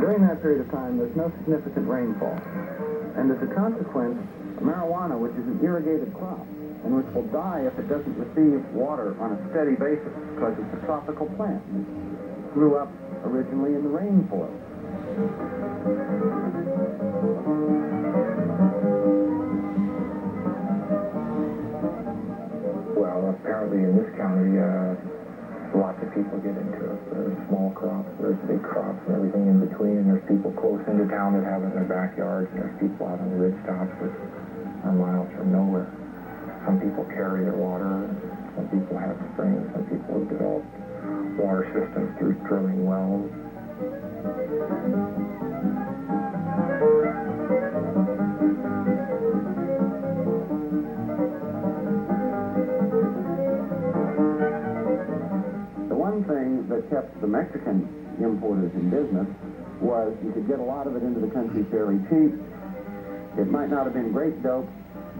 During that period of time, there's no significant rainfall. And as a consequence, marijuana, which is an irrigated crop, and which will die if it doesn't receive water on a steady basis, because it's a tropical plant, and it grew up originally in the rainforest. Well, apparently in this county, lots of people get into it. There's small crops, there's big crops, and everything in between, and there's people close into town that have it in their backyards, and there's people out on the ridge tops that are miles from nowhere. Some people carry their water, some people have springs, some people have developed water systems through drilling wells. The one thing that kept the Mexican importers in business was you could get a lot of it into the country fairly cheap. It might not have been great dope,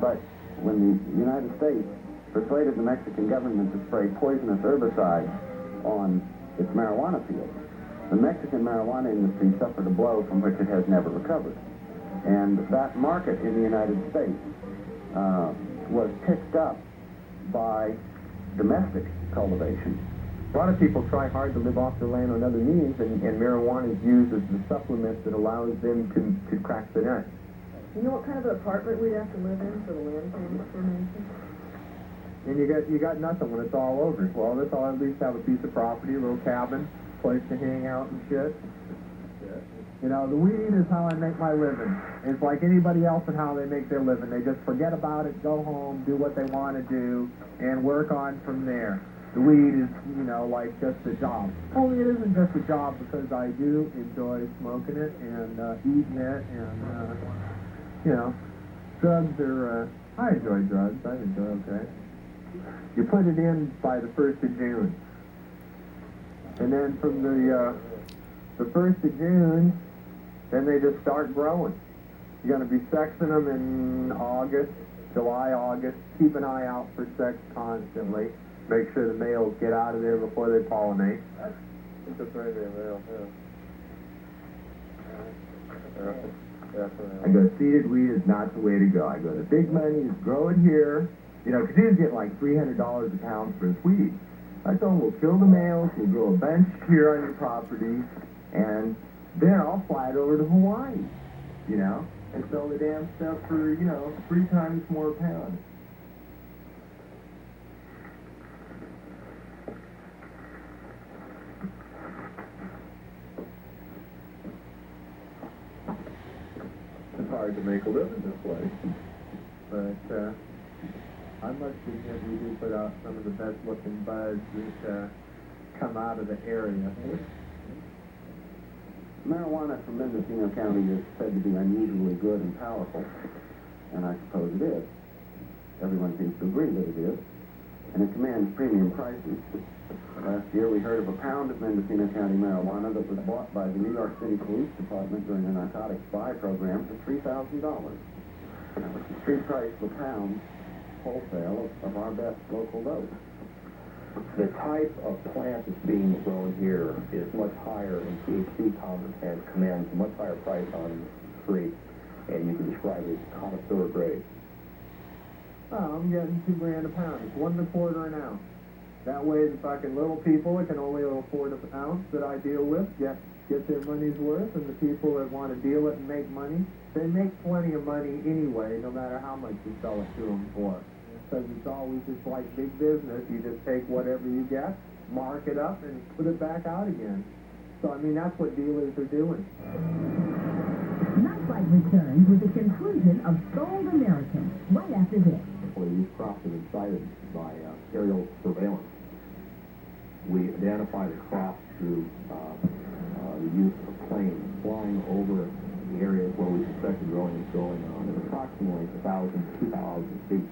but when the United States persuaded the Mexican government to spray poisonous herbicides on its marijuana fields, the Mexican marijuana industry suffered a blow from which it has never recovered. And that market in the United States was picked up by domestic cultivation. A lot of people try hard to live off their land on other means, and marijuana is used as the supplement that allows them to crack the nut. You know what kind of an apartment we'd have to live in for the land formation? And you got nothing when it's all over. Well, this I'll at least have a piece of property, a little cabin, place to hang out and shit. You know, the weed is how I make my living. It's like anybody else and how they make their living. They just forget about it, go home, do what they want to do, and work on from there. The weed is, you know, like just a job. Only it isn't just a job, because I do enjoy smoking it and eating it, and you know, drugs are, I enjoy drugs. I enjoy okay. You put it in by the 1st of June. And then from the 1st of June, then they just start growing. You're going to be sexing them in August, July, August. Keep an eye out for sex constantly. Make sure the males get out of there before they pollinate. It's a pretty male, I go, seeded weed is not the way to go. I go, the big money is grow it here. You know, because he was getting like $300 a pound for his weed. I told him, we'll kill the males, we'll grow a bunch here on your property, and then I'll fly it over to Hawaii, you know, and sell the damn stuff for, you know, 3 times more a pound. It's hard to make a living this way, but I must admit we do put out some of the best looking buds that come out of the area. Marijuana from Mendocino County is said to be unusually good and powerful, and I suppose it is. Everyone seems to agree that it is, and it commands premium prices. Last year we heard of a pound of Mendocino County marijuana that was bought by the New York City Police Department during a narcotics buy program for $3,000. That was the street price per pound wholesale of our best local dope. The type of plant that's being grown here is much higher in THC content and commands a much higher price on the street, and you can describe it as connoisseur grade. Oh, I'm getting $2 grand a pound. It's 1 1/4 an ounce. That way the fucking little people that can only afford an ounce that I deal with get their money's worth, and the people that want to deal it and make money, they make plenty of money anyway, no matter how much you sell it to them for. Because it's always just like big business. You just take whatever you get, mark it up, and put it back out again. So, I mean, that's what dealers are doing. Nightlight returns with the conclusion of Sold American right after this. These crops have been sighted by aerial surveillance. We identify the crops through the use of planes flying over the areas where we suspect the growing is going on at approximately 1,000 to 2,000 feet.